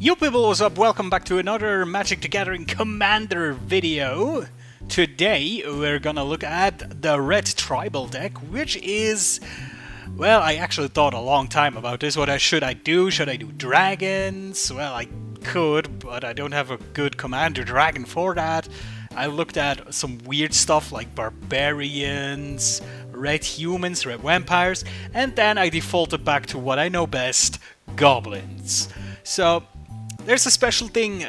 Yo people, what's up? Welcome back to another Magic the Gathering Commander video. Today we're gonna look at the red tribal deck, which is... well, I actually thought a long time about this. Should I do? Should I do dragons? Well, I could, but I don't have a good commander dragon for that. I looked at some weird stuff like barbarians, red humans, red vampires, and then I defaulted back to what I know best, goblins. So there's a special thing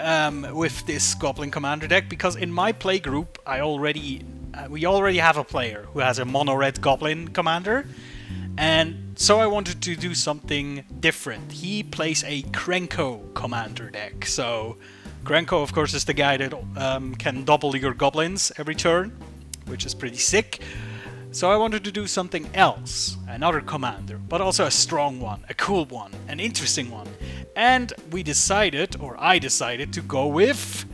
with this Goblin Commander deck, because in my play group we already have a player who has a mono-red Goblin Commander, and so I wanted to do something different. He plays a Krenko Commander deck. So Krenko, of course, is the guy that can double your goblins every turn, which is pretty sick. So I wanted to do something else, another commander, but also a strong one, a cool one, an interesting one. And we decided, or I decided, to go with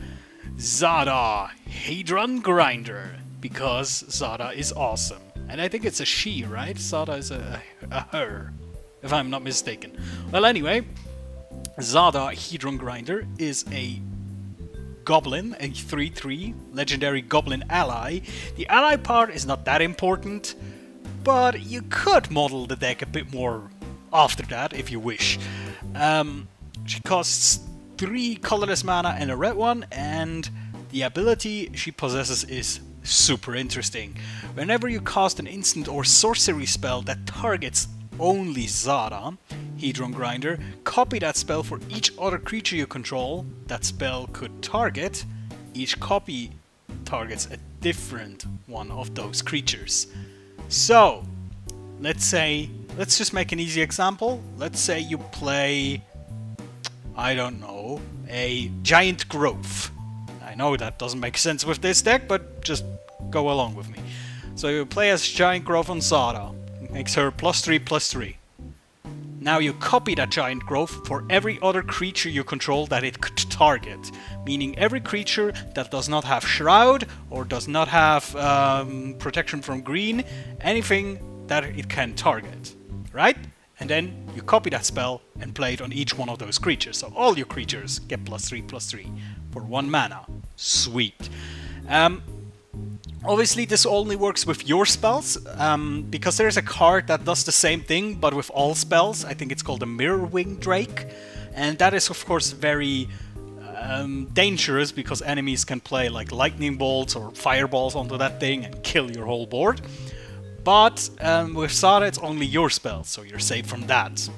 Zada, Hadron Grinder, because Zada is awesome. And I think it's a she, right? Zada is a her, if I'm not mistaken. Well, anyway, Zada, Hadron Grinder is a Goblin, a 3/3 legendary Goblin ally. The ally part is not that important, but you could model the deck a bit more after that if you wish. She costs 3 colorless mana and a red one, and the ability she possesses is super interesting. Whenever you cast an instant or sorcery spell that targets only Zada, Hadron Grinder, copy that spell for each other creature you control that spell could target. Each copy targets a different one of those creatures. So, let's just make an easy example. Let's say you play, I don't know, a Giant Growth. I know that doesn't make sense with this deck, but just go along with me. So you play as Giant Growth on Zada. Makes her +3/+3. Now you copy that Giant Growth for every other creature you control that it could target. Meaning every creature that does not have Shroud or does not have protection from green, anything that it can target. Right? And then you copy that spell and play it on each one of those creatures. So all your creatures get +3/+3 for 1 mana. Sweet. Obviously this only works with your spells, because there's a card that does the same thing but with all spells. I think it's called the Mirror Wing Drake, and that is of course very dangerous, because enemies can play like lightning bolts or fireballs onto that thing and kill your whole board. But with Zada it's only your spells, so you're safe from that.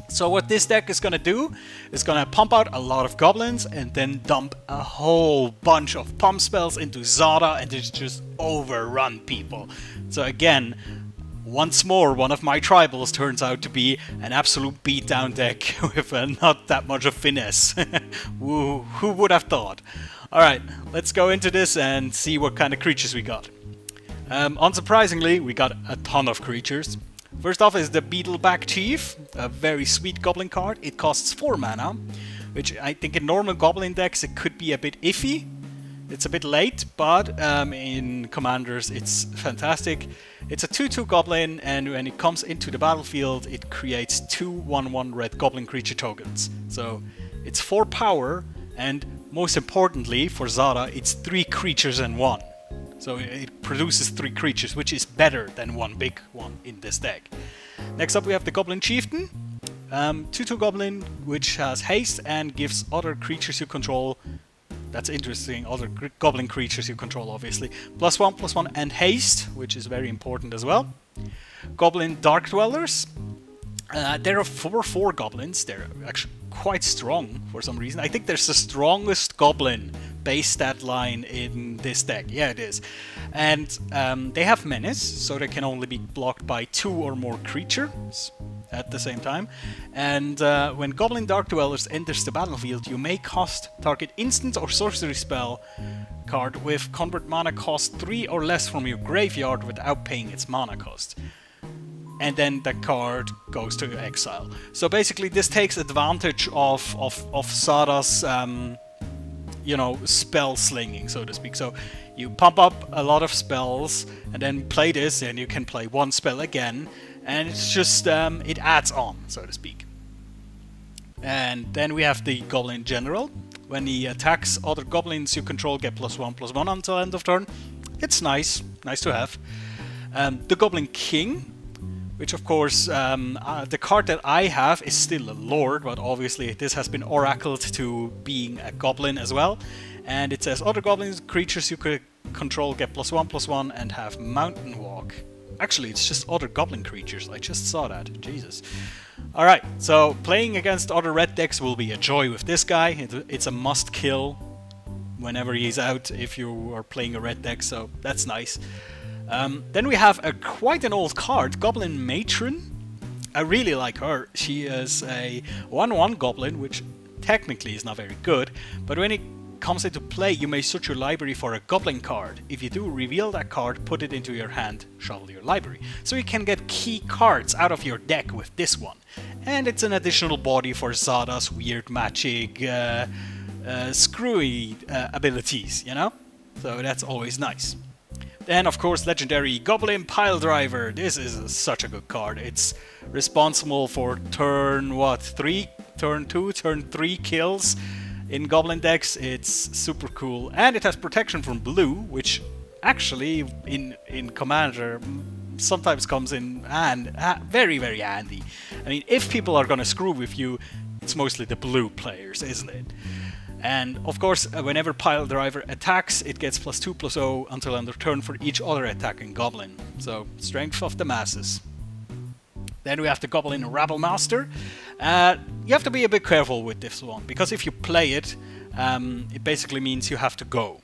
So what this deck is gonna do is gonna pump out a lot of goblins and then dump a whole bunch of pump spells into Zada and just overrun people. So again, once more, one of my tribals turns out to be an absolute beatdown deck with not that much of finesse. Who would have thought? Alright, let's go into this and see what kind of creatures we got. Unsurprisingly, we got a ton of creatures. First off is the Beetleback Chief, a very sweet goblin card. It costs 4 mana, which I think in normal goblin decks it could be a bit iffy. It's a bit late, but in commanders it's fantastic. It's a 2/2 goblin, and when it comes into the battlefield it creates 2 1/1 red goblin creature tokens. So it's 4 power, and most importantly for Zada it's 3 creatures in 1. So it produces 3 creatures, which is better than 1 big one in this deck. Next up we have the Goblin Chieftain. 2/2 goblin, which has haste and gives other creatures you control, that's interesting, other goblin creatures you control obviously, +1/+1 and haste, which is very important as well. Goblin Dark Dwellers. There are 4/4 goblins. They're actually quite strong for some reason. I think there's the strongest goblin base stat line in this deck. Yeah, it is. And they have menace, so they can only be blocked by 2 or more creatures at the same time. And when Goblin Dark Dwellers enters the battlefield, you may cast target instant or sorcery spell card with convert mana cost 3 or less from your graveyard without paying its mana cost. And then the card goes to exile. So basically this takes advantage of Zada's you know, spell slinging, so to speak. So you pump up a lot of spells and then play this, and you can play 1 spell again, and it's just it adds on, so to speak. And then we have the Goblin General. When he attacks other goblins you control, get +1/+1 until end of turn. It's nice to have. The Goblin King, which of course, the card that I have is still a Lord, but obviously this has been oracled to being a Goblin as well. And it says other goblins, creatures you could control get +1/+1 and have Mountain Walk. Actually, it's just other goblin creatures, I just saw that, Jesus. Alright, so playing against other red decks will be a joy with this guy. It's a must kill whenever he's out if you are playing a red deck, so that's nice. Then we have quite an old card, Goblin Matron. I really like her. She is a 1/1 goblin, which technically is not very good, but when it comes into play you may search your library for a goblin card. If you do, reveal that card, put it into your hand, shuffle your library. So you can get key cards out of your deck with this one. And it's an additional body for Zada's weird magic screwy abilities, you know? So that's always nice. Then of course legendary Goblin Piledriver. This is such a good card. It's responsible for turn 2, turn 3 kills. In Goblin decks, it's super cool, and it has protection from blue, which actually in Commander sometimes comes in very, very handy. I mean, if people are gonna screw with you, it's mostly the blue players, isn't it? And of course, whenever Piledriver attacks, it gets +2/+0 until end of turn for each other attacking Goblin. So, strength of the masses. Then we have the Goblin Rabble Master. You have to be a bit careful with this one, because if you play it, it basically means you have to go.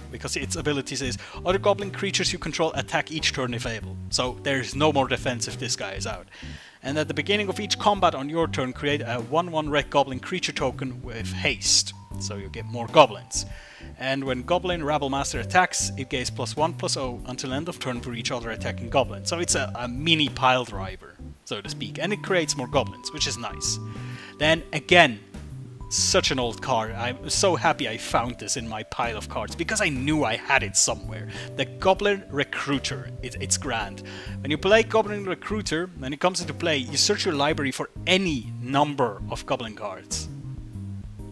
Because its ability says, other goblin creatures you control attack each turn if able. So there's no more defense if this guy is out. And at the beginning of each combat on your turn, create a 1/1 red goblin creature token with haste. So you get more goblins. And when Goblin Rabble Master attacks, it gains +1/+0 until end of turn for each other attacking goblin. So it's a mini Piledriver, so to speak. And it creates more goblins, which is nice. Then again, such an old card. I'm so happy I found this in my pile of cards, because I knew I had it somewhere. The Goblin Recruiter. It's grand. When you play Goblin Recruiter, when it comes into play, you search your library for any number of goblin cards.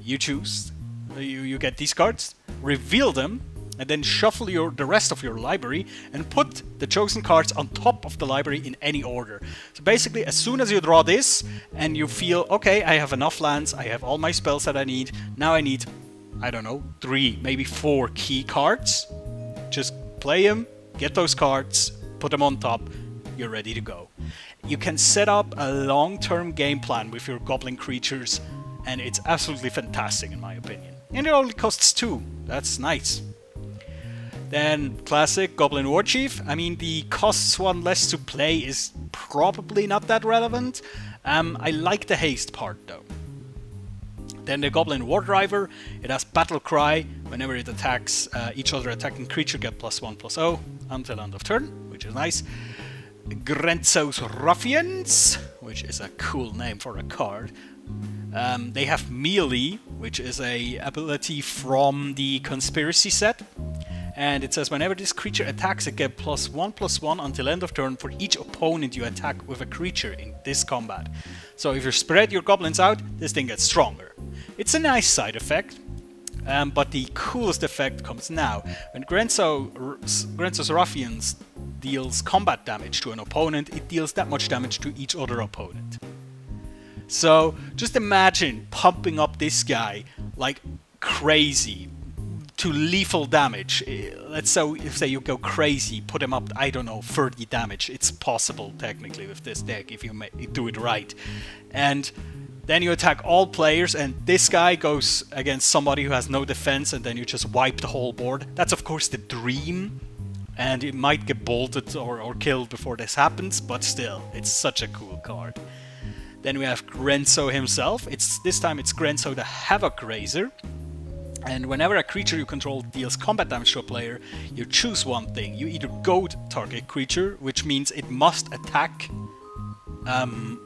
You choose, you get these cards, reveal them, and then shuffle the rest of your library and put the chosen cards on top of the library in any order. So basically, as soon as you draw this and you feel, okay, I have enough lands, I have all my spells that I need, now I need, I don't know, 3, maybe 4 key cards. Just play them, get those cards, put them on top, you're ready to go. You can set up a long-term game plan with your goblin creatures, and it's absolutely fantastic in my opinion. And it only costs 2, that's nice. Then classic Goblin War Chief. I mean, the costs 1 less to play is probably not that relevant. I like the haste part though. Then the Goblin War Driver. It has Battle Cry. Whenever it attacks, each other attacking creature get +1/+0 until end of turn, which is nice. Grenzo's Ruffians, which is a cool name for a card. They have Melee, which is a ability from the Conspiracy set. And it says whenever this creature attacks, it gets +1/+1 until end of turn for each opponent you attack with a creature in this combat. So if you spread your goblins out, this thing gets stronger. It's a nice side effect, but the coolest effect comes now. When Grenzo's Ruffians deals combat damage to an opponent, it deals that much damage to each other opponent. So just imagine pumping up this guy like crazy to lethal damage. Let's say you go crazy, put him up, I don't know, 30 damage. It's possible technically with this deck if you do it right. And then you attack all players, and this guy goes against somebody who has no defense, and then you just wipe the whole board. That's of course the dream, and it might get bolted or killed before this happens, but still, it's such a cool card. Then we have Grenzo himself. This time it's Grenzo the Havoc Raiser. And whenever a creature you control deals combat damage to a player, you choose one thing. You either goad target creature, which means it must attack. I'm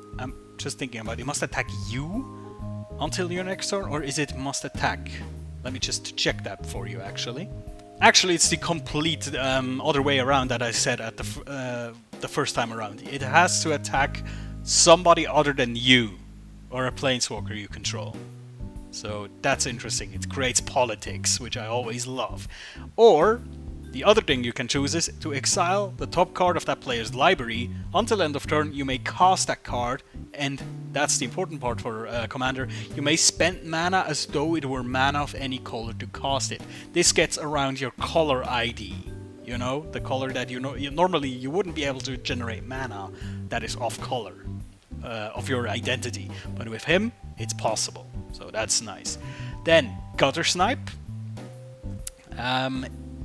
just thinking about it. It must attack you until your next turn, or is it must attack? Let me just check that for you, actually. Actually, it's the complete other way around that I said at the first time around. It has to attack somebody other than you. or a planeswalker you control. So that's interesting. It creates politics, which I always love. Or the other thing you can choose is to exile the top card of that player's library. Until end of turn, you may cast that card, and that's the important part for Commander. You may spend mana as though it were mana of any color to cast it. This gets around your color ID. You know, the color that normally you wouldn't be able to generate mana that is off color of your identity, but with him it's possible, so that's nice. Then Gutter Snipe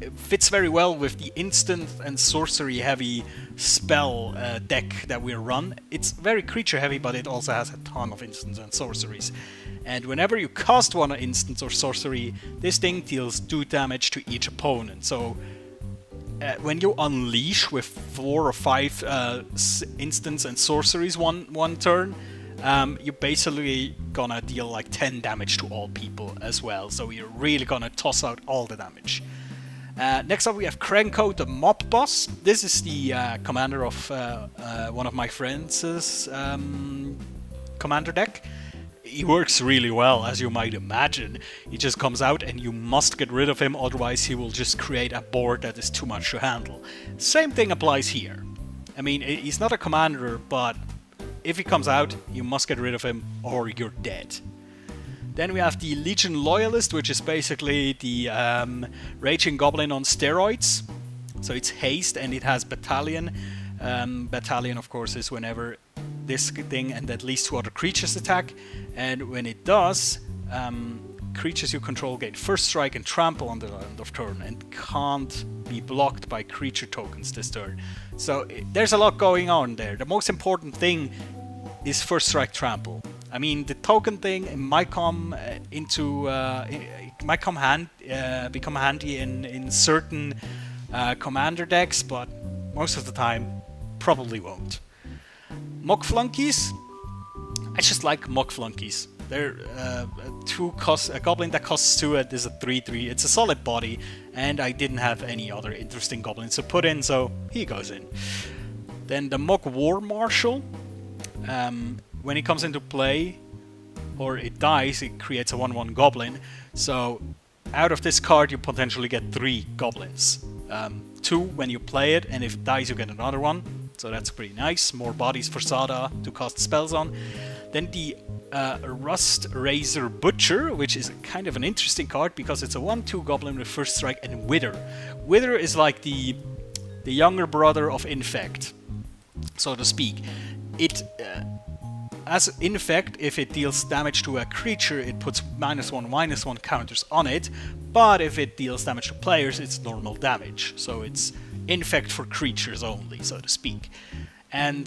it fits very well with the instant and sorcery heavy spell deck that we run. It's very creature heavy, but it also has a ton of instants and sorceries. And whenever you cast one instance or sorcery, this thing deals 2 damage to each opponent. So when you unleash with 4 or 5 instants and sorceries one turn, you're basically gonna deal like 10 damage to all people as well. So you're really gonna toss out all the damage. Next up we have Krenko, the Mob Boss. This is the commander of one of my friends' commander deck. He works really well, as you might imagine. He just comes out and you must get rid of him, otherwise he will just create a board that is too much to handle. Same thing applies here. I mean, he's not a commander, but if he comes out, you must get rid of him or you're dead. Then we have the Legion Loyalist, which is basically the Raging Goblin on steroids. So it's haste and it has Battalion. Battalion, of course, is whenever this thing and at least 2 other creatures attack, and when it does, creatures you control gain first strike and trample on the end of turn and can't be blocked by creature tokens this turn. So there's a lot going on there. The most important thing is first strike trample. I mean, the token thing might come become handy in certain commander decks, but most of the time probably won't. Mock Flunkies. I just like Mock Flunkies. They're a goblin that costs 2, it is a 3/3. It's a solid body, and I didn't have any other interesting goblins to put in, so he goes in. Then the Mock War Marshal. When it comes into play, or it dies, it creates a 1/1 goblin. So out of this card you potentially get 3 goblins. 2 when you play it, and if it dies you get another one. So that's pretty nice. More bodies for Sada to cast spells on. Then the Rust Razor Butcher, which is kind of an interesting card because it's a 1/2 goblin with first strike and Wither. Wither is like the younger brother of Infect, so to speak. It as Infect, if it deals damage to a creature, it puts -1/-1 counters on it, but if it deals damage to players, it's normal damage. So it's Infect for creatures only, so to speak. And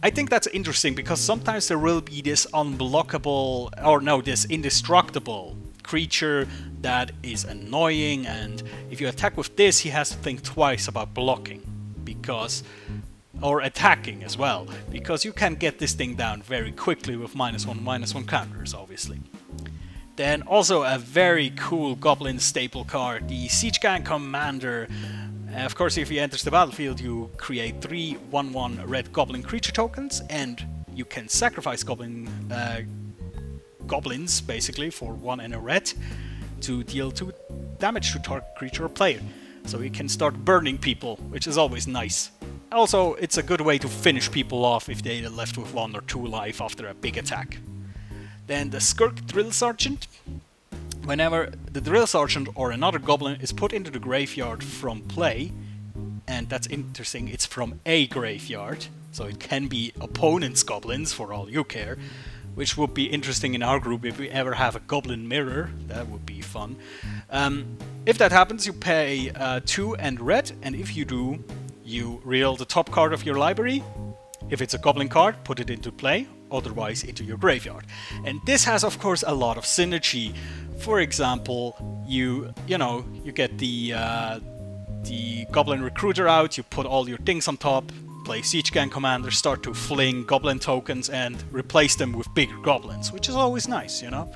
I think that's interesting because sometimes there will be this unblockable, or no, this indestructible creature that is annoying, and if you attack with this, he has to think twice about blocking, because, or attacking as well, because you can get this thing down very quickly with -1/-1 counters, obviously. Then also a very cool Goblin staple card, the Siege Gang Commander. Of course, if he enters the battlefield, you create 3 1/1 red Goblin creature tokens, and you can sacrifice goblins, basically, for 1 and a red, to deal 2 damage to target creature or player. So you can start burning people, which is always nice. Also, it's a good way to finish people off if they are left with 1 or 2 life after a big attack. Then the Skirk Drill Sergeant. Whenever the Drill Sergeant or another goblin is put into the graveyard from play, and that's interesting, it's from a graveyard, so it can be opponent's goblins for all you care, which would be interesting in our group if we ever have a Goblin Mirror. That would be fun. If that happens, you pay 2 and red, and if you do, you reel the top card of your library. If it's a Goblin card, put it into play, otherwise into your graveyard. And this has, of course, a lot of synergy. For example, you get the Goblin Recruiter out, you put all your things on top, play Siege Gang Commander, start to fling Goblin tokens and replace them with bigger goblins, which is always nice, you know.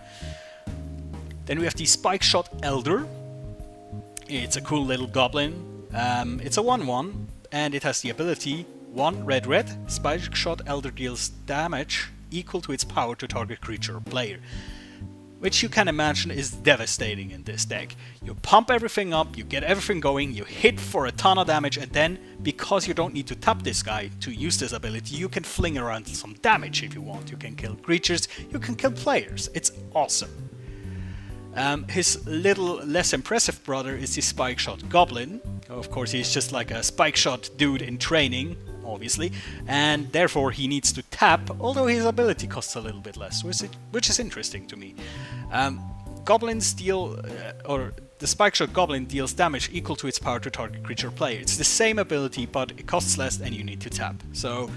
Then we have the Spike Shot Elder. It's a cool little goblin. It's a 1/1, and it has the ability 1 red, Spike Shot Elder deals damage equal to its power to target creature or player. Which you can imagine is devastating in this deck. You pump everything up, you get everything going, you hit for a ton of damage, and then, because you don't need to tap this guy to use this ability, you can fling around some damage if you want. You can kill creatures, you can kill players. It's awesome. His little less impressive brother is the Spike Shot Goblin. Of course, he's just like a Spike Shot dude in training, obviously, and therefore he needs to tap, although his ability costs a little bit less, which is interesting to me. Goblins deal, or the Spike Shot Goblin deals damage equal to its power to target creature or player. It's the same ability, but it costs less and you need to tap. So,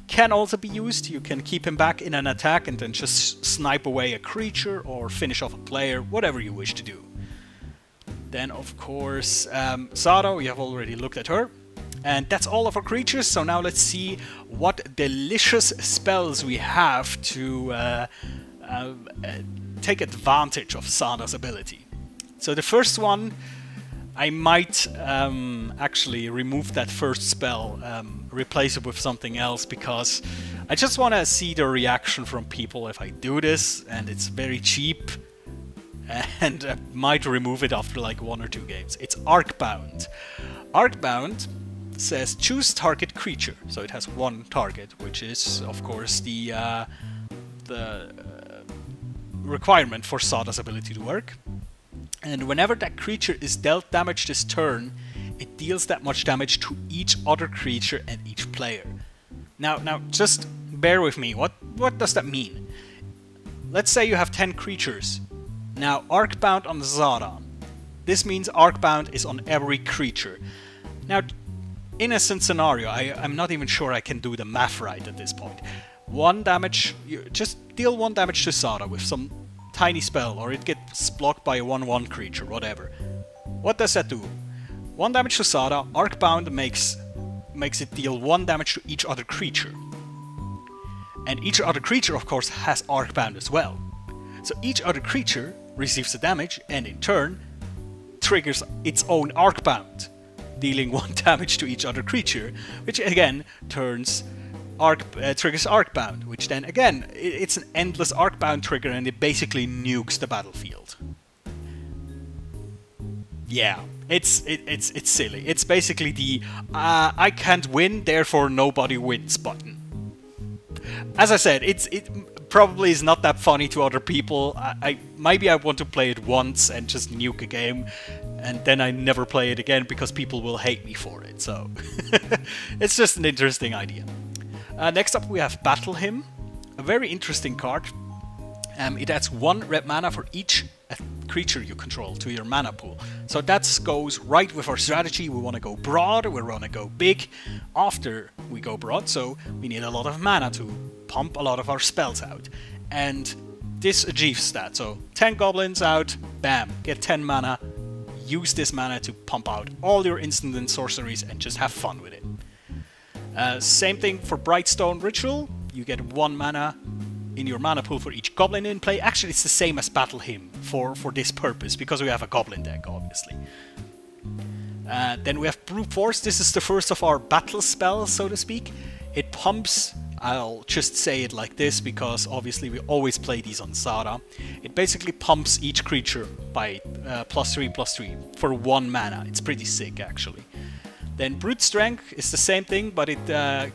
can also be used. You can keep him back in an attack and then just snipe away a creature or finish off a player, whatever you wish to do. Then, of course, Zara, we have already looked at her. And that's all of our creatures, so now let's see what delicious spells we have to take advantage of Zara's ability. So the first one, I might actually remove that first spell, replace it with something else, because I just want to see the reaction from people if I do this, and it's very cheap, and I might remove it after like 1 or 2 games. It's Arcbound. Arcbound says choose target creature, so it has one target, which is of course the requirement for Zara's ability to work. And whenever that creature is dealt damage this turn, it deals that much damage to each other creature and each player. Now just bear with me. What does that mean? Let's say you have 10 creatures. Now Arcbound on Zara. This means Arcbound is on every creature. Now, innocent scenario, I'm not even sure I can do the math right at this point. 1 damage, you just deal 1 damage to Zara with some tiny spell, or it gets blocked by a 1/1 creature, whatever. What does that do? 1 damage to Zara, Arcbound makes it deal 1 damage to each other creature. And each other creature, of course, has Arcbound as well. So each other creature receives the damage, and in turn, triggers its own Arcbound, dealing 1 damage to each other creature, which again triggers Arcbound, which then again, it's an endless Arcbound trigger and it basically nukes the battlefield. Yeah, it's silly. It's basically the I can't win, therefore nobody wins button. As I said, it probably is not that funny to other people. Maybe I want to play it once and just nuke a game, and then I never play it again because people will hate me for it, so it's just an interesting idea. Next up we have Battle Hymn, a very interesting card. It adds 1 red mana for each creature you control to your mana pool. So that goes right with our strategy. We want to go broad, we want to go big after we go broad, so we need a lot of mana to pump a lot of our spells out. And this achieves that, so 10 goblins out, bam, get 10 mana, use this mana to pump out all your instant and sorceries and just have fun with it. Same thing for Brightstone Ritual, you get 1 mana in your mana pool for each goblin in play. Actually, it's the same as Battle Hymn for this purpose, because we have a goblin deck, obviously. Then we have Brute Force. This is the first of our battle spells, so to speak. It pumps, I'll just say it like this, because obviously we always play these on Zara. It basically pumps each creature by +3/+3 for 1 mana. It's pretty sick, actually. Then Brute Strength is the same thing, but it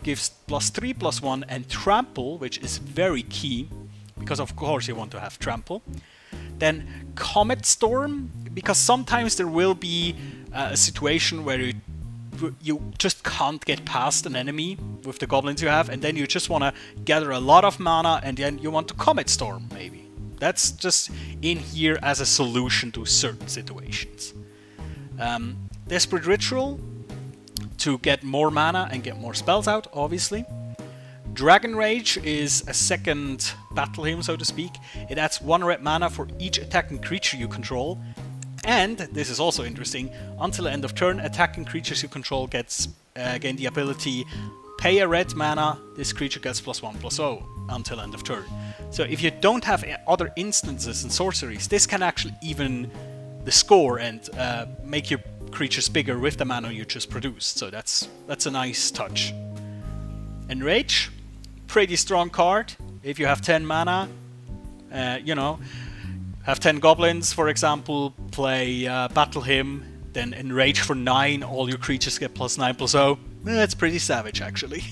gives +3/+1 and Trample, which is very key, because of course you want to have Trample. Then Comet Storm, because sometimes there will be a situation where you just can't get past an enemy with the goblins you have, and then you just want to gather a lot of mana, and then you want to Comet Storm, maybe. That's just in here as a solution to certain situations. Desperate Ritual, to get more mana and get more spells out, obviously. Dragon Rage is a second Battle Hymn, so to speak. It adds 1 red mana for each attacking creature you control. And, this is also interesting, until the end of turn, attacking creatures you control gain the ability, pay a red mana, this creature gets +1/+0 until end of turn. So if you don't have other instances and sorceries, this can actually even the score and make your creatures bigger with the mana you just produced, so that's a nice touch. Enrage, pretty strong card. If you have 10 mana, you know, have 10 goblins, for example, play Battle Hymn, then Enrage for 9, all your creatures get +9/+0. That's pretty savage, actually.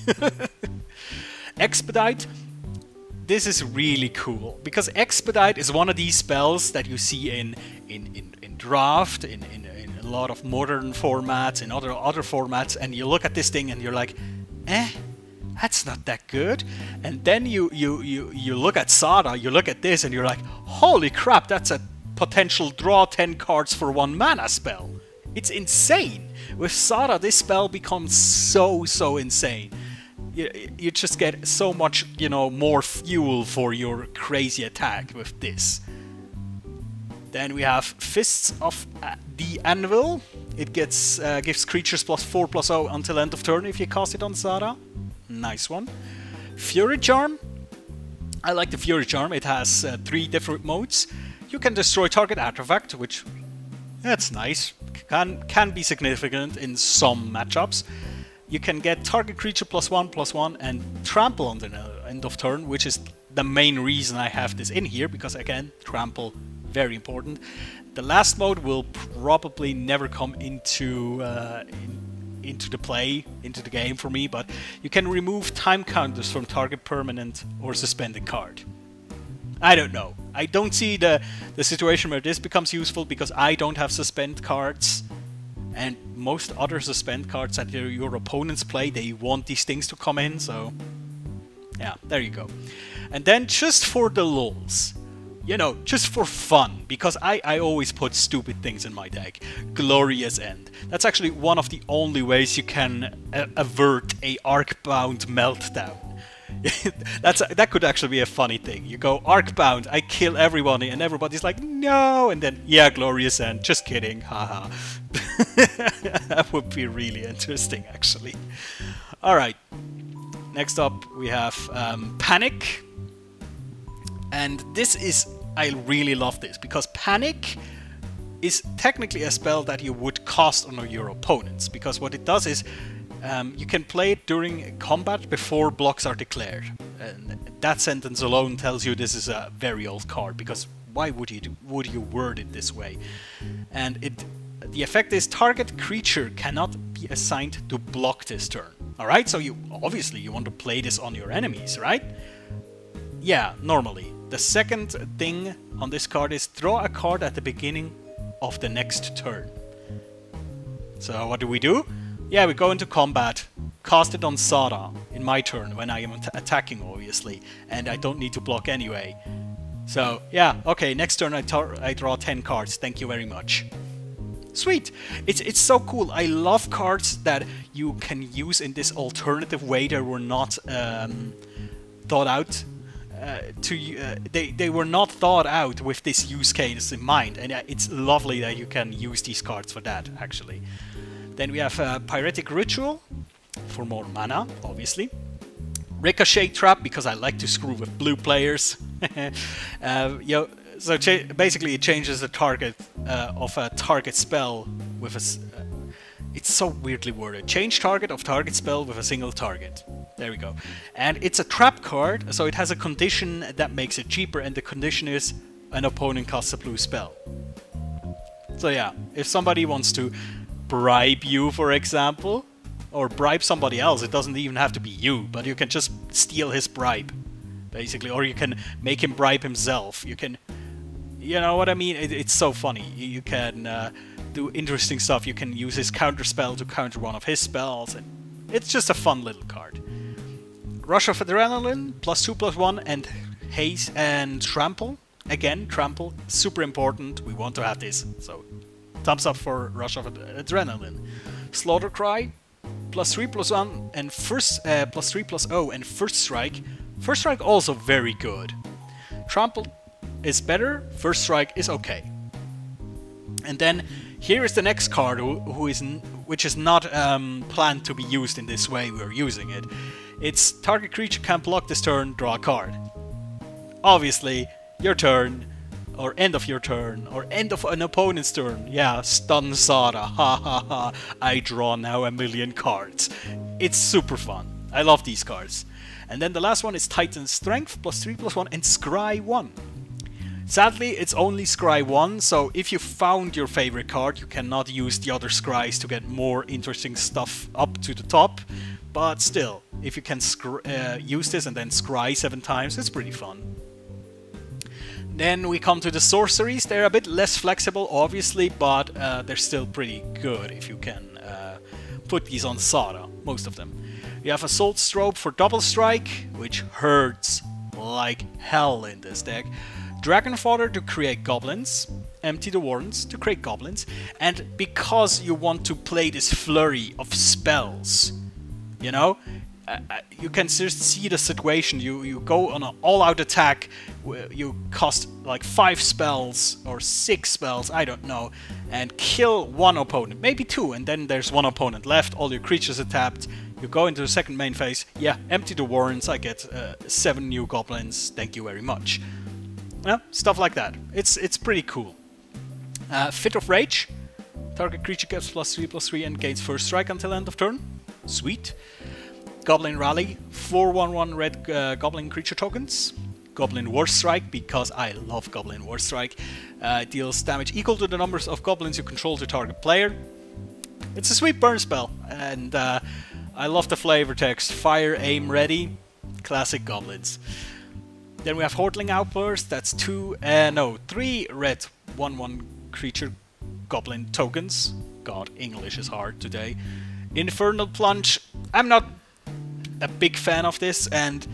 Expedite. This is really cool, because Expedite is one of these spells that you see in Draft, in a lot of modern formats, in other formats, and you look at this thing and you're like, that's not that good. And then you look at Sada, you look at this and you're like, holy crap, that's a potential draw 10 cards for 1 mana spell. It's insane. With Sada, this spell becomes so insane. You just get so much, you know, more fuel for your crazy attack with this. Then we have Fists of the Anvil. It gets gives creatures +4/+0 until end of turn if you cast it on Sada. Nice one. Fury Charm. I like the Fury Charm. It has 3 different modes. You can destroy target artifact, which that's nice. Can be significant in some matchups. You can get target creature +1/+1 and trample on the end of turn, which is the main reason I have this in here, because again, trample, very important. The last mode will probably never come into the game for me, but you can remove time counters from target permanent or suspended card. I don't know. I don't see the situation where this becomes useful, because I don't have suspend cards. And most other suspend cards that your opponents play, they want these things to come in, so yeah, there you go. And then just for the lulz, you know, just for fun, because I always put stupid things in my deck. Glorious End. That's actually one of the only ways you can avert a Arcbound meltdown. That could actually be a funny thing. You go Arcbound, I kill everybody, and everybody's like, no, and then, yeah, Glorious End, just kidding, haha. That would be really interesting, actually. Alright, next up we have Panic. And this is, I really love this, because Panic is technically a spell that you would cast on your opponents, because what it does is, you can play it during combat before blocks are declared. And that sentence alone tells you this is a very old card, because why would you word it this way? And the effect is target creature cannot be assigned to block this turn. Alright, so obviously you want to play this on your enemies, right? Yeah, normally. The second thing on this card is draw a card at the beginning of the next turn. So what do? Yeah, we go into combat, cast it on Sada in my turn when I am attacking, obviously, and I don't need to block anyway. So yeah, okay, next turn I draw 10 cards, thank you very much. Sweet! It's so cool. I love cards that you can use in this alternative way that were not thought out. They were not thought out with this use case in mind, and it's lovely that you can use these cards for that, actually. Then we have Poetic Ritual for more mana, obviously. Ricochet Trap, because I like to screw with blue players. So basically it changes the target of a target spell with a... it's so weirdly worded. Change target of target spell with a single target. There we go. And it's a trap card, so it has a condition that makes it cheaper, and the condition is an opponent casts a blue spell. So yeah, if somebody wants to bribe you, for example, or bribe somebody else, it doesn't even have to be you, but you can just steal his bribe, basically, or you can make him bribe himself. You can, you know what I mean? It's so funny. You can do interesting stuff. You can use his counter spell to counter one of his spells, and it's just a fun little card. Rush of Adrenaline, +2/+1, and Haste and Trample. Again, Trample, super important. We want to have this, so thumbs up for Rush of Adrenaline. Slaughter Cry, +3/+1 and +3/+0 and First Strike. First Strike also very good. Trample is better, First Strike is okay. And then here is the next card which is not planned to be used in this way we're using it. It's target creature can't block this turn, draw a card. Obviously, your turn, or end of your turn, or end of an opponent's turn. Yeah, stun Sada, ha ha ha, I draw now 1,000,000 cards. It's super fun. I love these cards. And then the last one is Titan Strength, +3/+1, and Scry 1. Sadly, it's only Scry 1, so if you found your favorite card, you cannot use the other Scries to get more interesting stuff up to the top. But still, if you can use this and then Scry 7 times, it's pretty fun. Then we come to the sorceries. They're a bit less flexible, obviously, but they're still pretty good if you can put these on Sada, most of them. You have Assault Strobe for double strike, which hurts like hell in this deck. Dragon Fodder to create goblins, Empty the Warrens to create goblins, and because you want to play this flurry of spells, you know, you can just see the situation. You go on an all-out attack, you cost like 5 spells or 6 spells, I don't know, and kill one opponent, maybe 2, and then there's one opponent left, all your creatures are tapped, you go into the second main phase, yeah, empty the Warrens, I get 7 new goblins, thank you very much. Yeah, stuff like that. It's pretty cool. Fit of Rage. Target creature gets +3/+3 and gains first strike until end of turn. Sweet. Goblin Rally. 4/1/1 red Goblin creature tokens. Goblin War Strike, because I love Goblin War Strike. Deals damage equal to the numbers of goblins you control to target player. It's a sweet burn spell, and I love the flavor text. Fire, aim, ready. Classic goblins. Then we have Hotaling Outburst, that's 3 red 1/1 creature goblin tokens. God, English is hard today. Infernal Plunge, I'm not a big fan of this, and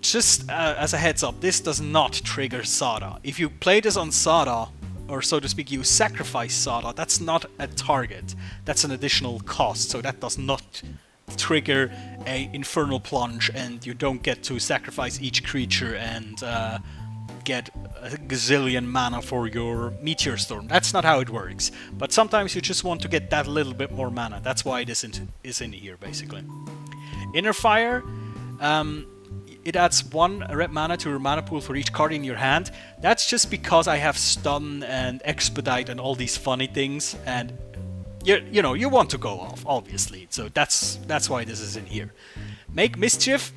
just as a heads up, this does not trigger Sada. If you play this on Sada, or so to speak, you sacrifice Sada, that's not a target. That's an additional cost, so that does not trigger a Infernal Plunge, and you don't get to sacrifice each creature and get a gazillion mana for your Meteor Storm. That's not how it works. But sometimes you just want to get that little bit more mana. That's why this is in here, basically. Inner Fire, it adds 1 red mana to your mana pool for each card in your hand. That's just because I have Stun and Expedite and all these funny things, and you know, you want to go off, obviously, so that's why this is in here. Make Mischief.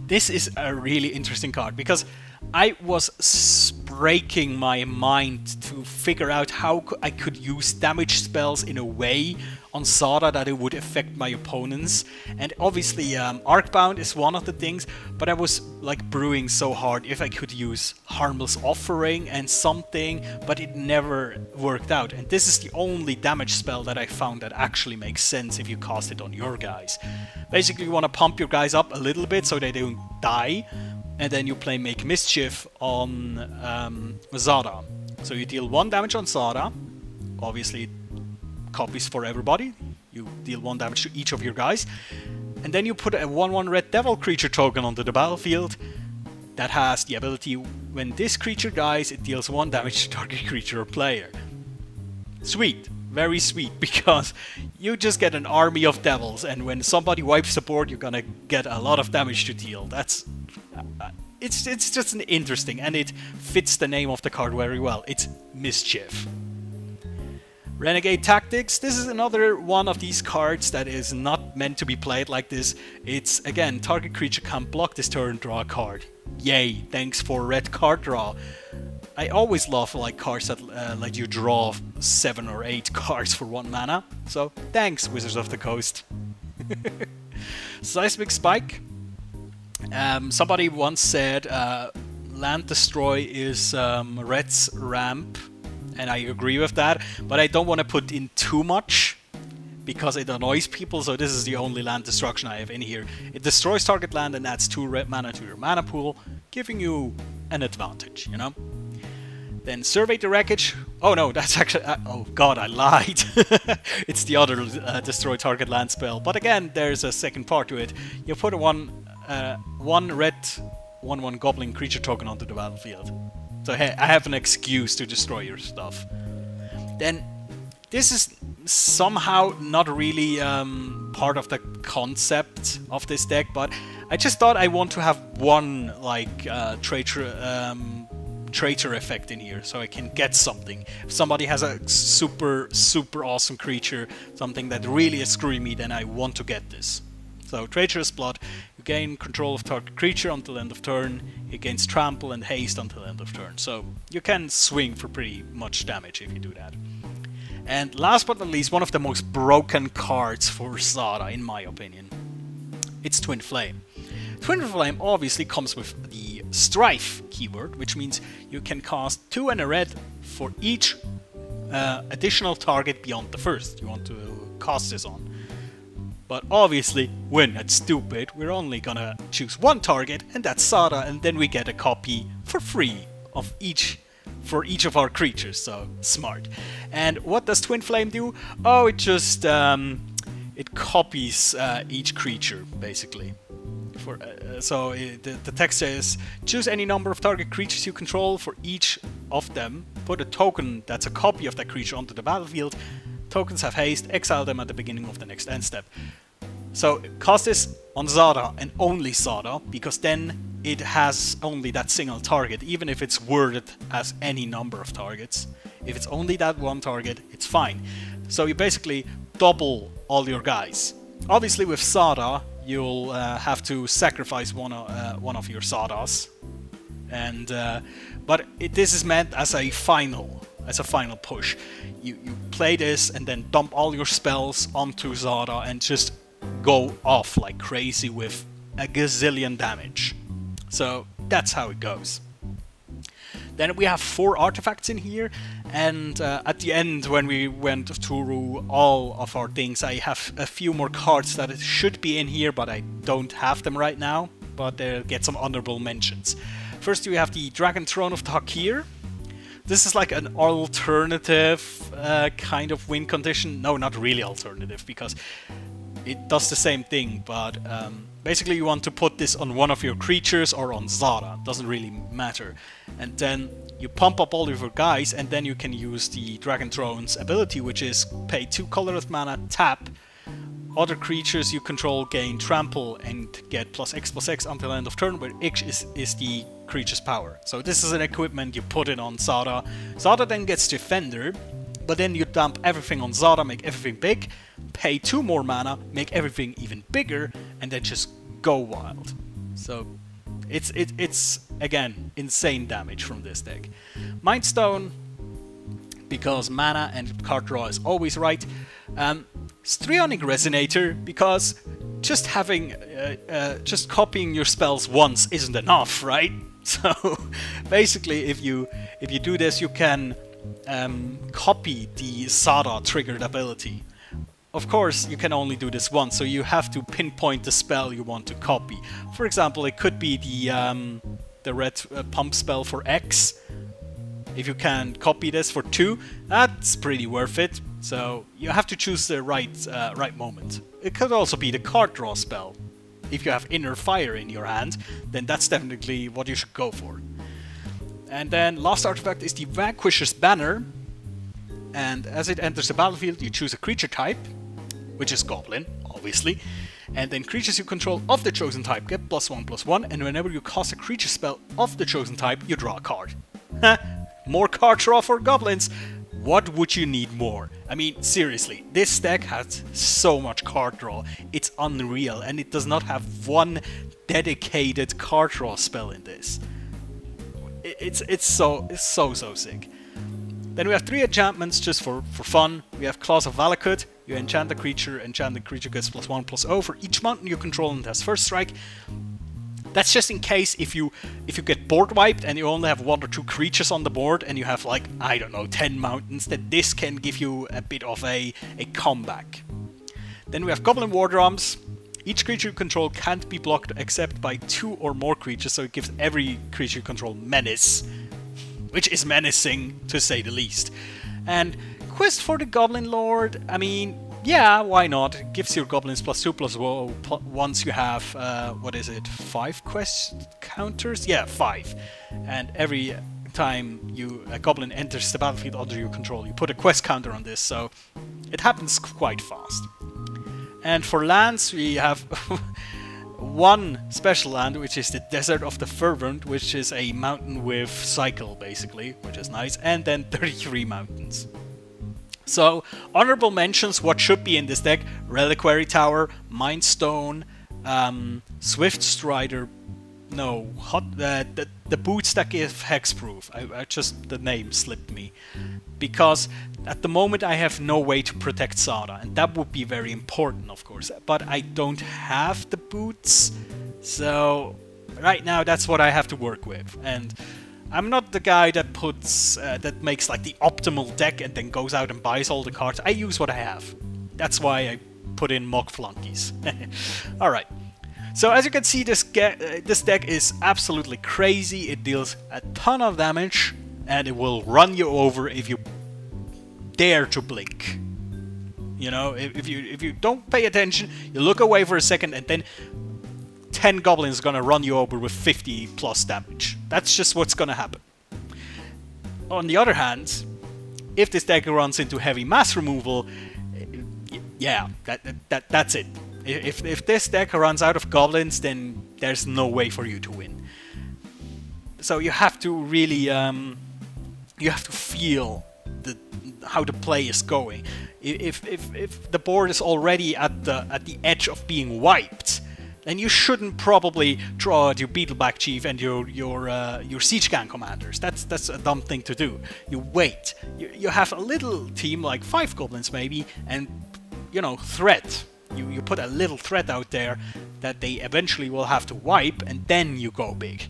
This is a really interesting card, because I was breaking my mind to figure out how I could use damage spells in a way on Sada that it would affect my opponents, and obviously Arcbound is one of the things, but I was like brewing so hard if I could use Harmless Offering and something, but it never worked out, and this is the only damage spell that I found that actually makes sense if you cast it on your guys. Basically you want to pump your guys up a little bit so they don't die, and then you play Make Mischief on Zada. So you deal 1 damage on Zada, obviously copies for everybody, you deal 1 damage to each of your guys, and then you put a 1/1 red devil creature token onto the battlefield that has the ability, when this creature dies, it deals 1 damage to target creature or player. Sweet, very sweet, because you just get an army of devils, and when somebody wipes the board, you're gonna get a lot of damage to deal. That's it's just an interesting, and it fits the name of the card very well. It's Mischief. Renegade Tactics, this is another one of these cards that is not meant to be played like this. It's, again, target creature can't block this turn, draw a card. Yay, thanks for red card draw. I always love like cards that let you draw 7 or 8 cards for 1 mana. So, thanks, Wizards of the Coast. Seismic Spike. Somebody once said Land Destroy is Red's ramp. And I agree with that, but I don't want to put in too much because it annoys people, so this is the only land destruction I have in here. It destroys target land and adds 2 red mana to your mana pool, giving you an advantage, you know? Then Survey the Wreckage. Oh no, that's actually... oh god, I lied. It's the other destroy target land spell, but again, there's a second part to it. You put a 1 red 1/1 goblin creature token onto the battlefield. So hey, I have an excuse to destroy your stuff. Then, this is somehow not really part of the concept of this deck, but I just thought I want to have one like traitor effect in here, so I can get something. If somebody has a super awesome creature, something that really is screwing me, then I want to get this. So Traitorous Blood, you gain control of target creature until end of turn, it gains trample and haste until end of turn. So you can swing for pretty much damage if you do that. And last but not least, one of the most broken cards for Zada, in my opinion, it's Twin Flame. Twin Flame obviously comes with the Strife keyword, which means you can cast 2 and a red for each additional target beyond the first you want to cast this on. But obviously, we're not stupid, we're only gonna choose one target, and that's Zada, and then we get a copy for free of each for each of our creatures, so smart. And what does Twin Flame do? Oh, it just it copies each creature, basically. The text says, choose any number of target creatures you control for each of them. Put a token that's a copy of that creature onto the battlefield. Tokens have haste, exile them at the beginning of the next end step. So cast this on Zada and only Zada, because then it has only that single target, even if it's worded as any number of targets. If it's only that one target, it's fine. So you basically double all your guys. Obviously with Zada, you'll have to sacrifice one of your Zadas, and but this is meant as a final push. You play this and then dump all your spells onto Zada and just go off like crazy with a gazillion damage. So that's how it goes. Then we have 4 artifacts in here, and at the end, when we went through all of our things, I have a few more cards that should be in here, but I don't have them right now, but they'll get some honorable mentions. First we have the Dragon Throne of Takir. This is like an alternative kind of win condition. No, not really alternative, because it does the same thing, but basically you want to put this on one of your creatures or on Zada, doesn't really matter. And then you pump up all of your guys, and then you can use the Dragon Throne's ability, which is pay 2 colorless mana, tap. Other creatures you control gain trample and get +X/+X until end of turn, where X is the creature's power. So this is an equipment, you put it on Zada. Zada then gets Defender, but then you dump everything on Zada, make everything big, pay 2 more mana, make everything even bigger, and then just go wild. So it's again insane damage from this deck. Mind Stone, because mana and card draw is always right. Strionic Resonator, because just having just copying your spells once isn't enough, right? So basically, if you do this, you can copy the Zada triggered ability. Of course, you can only do this once, so you have to pinpoint the spell you want to copy. For example, it could be the red pump spell for X. If you can copy this for 2, that's pretty worth it. So you have to choose the right moment. It could also be the card draw spell. If you have Inner Fire in your hand, then that's definitely what you should go for. And then last artifact is the Vanquisher's Banner. And as it enters the battlefield, you choose a creature type, which is Goblin, obviously. And then creatures you control of the chosen type get +1/+1, and whenever you cast a creature spell of the chosen type, you draw a card. More card draw for Goblins! What would you need more? I mean, seriously, this deck has so much card draw, it's unreal, and it does not have one dedicated card draw spell in this. It's so sick. Then we have 3 enchantments just for fun. We have Claws of Valakut. You enchant the creature gets +1/+0 for each mountain you control and has first strike. That's just in case if you get board wiped and you only have 1 or 2 creatures on the board and you have like, I don't know, 10 mountains, then this can give you a bit of a comeback. Then we have Goblin War Drums. Each creature you control can't be blocked except by 2 or more creatures, so it gives every creature you control menace, which is menacing to say the least. And Quest for the Goblin Lord, I mean, yeah, why not? It gives your goblins +2/+0 once you have, what is it, 5 quest counters? Yeah, 5. And every time a goblin enters the battlefield under your control, you put a quest counter on this, so it happens quite fast. And for lands, we have one special land, which is the Desert of the Fervent, which is a mountain with cycle, basically, which is nice, and then 33 mountains. So, honorable mentions, what should be in this deck: Reliquary Tower, Mind Stone, Swift Strider. No, the boots that give hexproof. The name slipped me. Because at the moment I have no way to protect Sada, and that would be very important, of course. But I don't have the boots, so right now that's what I have to work with. And I'm not the guy that puts that makes like the optimal deck and then goes out and buys all the cards. I use what I have. That's why I put in mock flunkies. All right. So as you can see, this deck is absolutely crazy. It deals a ton of damage, and it will run you over if you dare to blink. You know, if you don't pay attention, you look away for a second, and then 10 goblins are gonna run you over with 50 plus damage. That's just what's gonna happen. On the other hand, if this deck runs into heavy mass removal, yeah, that's it. If this deck runs out of goblins, then there's no way for you to win. So you have to really, you have to feel how the play is going. If the board is already at the edge of being wiped, then you shouldn't probably draw out your Beetleback Chief and your Siege Gang commanders. That's a dumb thing to do. You wait. You have a little team like 5 goblins maybe, and you know, threat. You put a little threat out there that they eventually will have to wipe, and then you go big.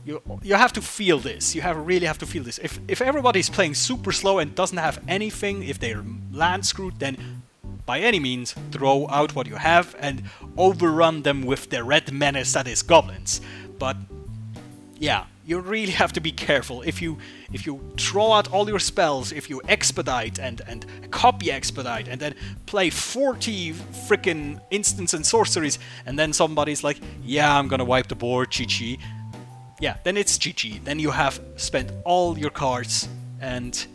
You have to feel this. You really have to feel this. If everybody's playing super slow and doesn't have anything, if they're land screwed, then by any means throw out what you have and overrun them with the red menace that is goblins. But yeah, you really have to be careful. If you throw out all your spells, if you expedite and copy expedite and then play 40 freaking instants and sorceries, and then somebody's like, yeah, I'm gonna wipe the board, GG. Yeah, then it's GG. Then you have spent all your cards and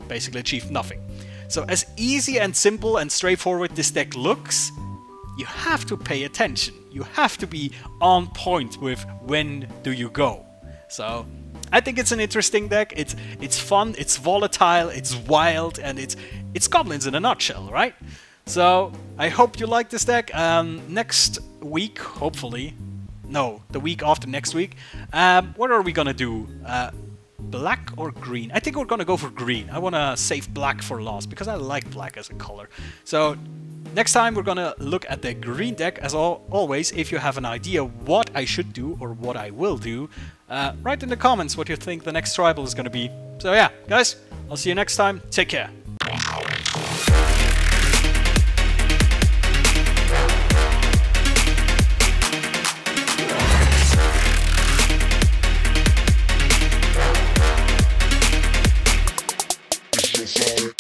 basically achieved nothing. So as easy and simple and straightforward this deck looks, you have to pay attention. You have to be on point with when do you go. So I think it's an interesting deck. It's fun, it's volatile, it's wild, and it's goblins in a nutshell, right? So I hope you like this deck. Next week, hopefully, no, the week after next week, what are we gonna do? Black or green? I think we're gonna go for green. I wanna save black for last because I like black as a color. So next time we're gonna look at the green deck. As always, if you have an idea what I should do or what I will do, write in the comments what you think the next tribal is gonna be. So yeah, guys, I'll see you next time. Take care. Solid.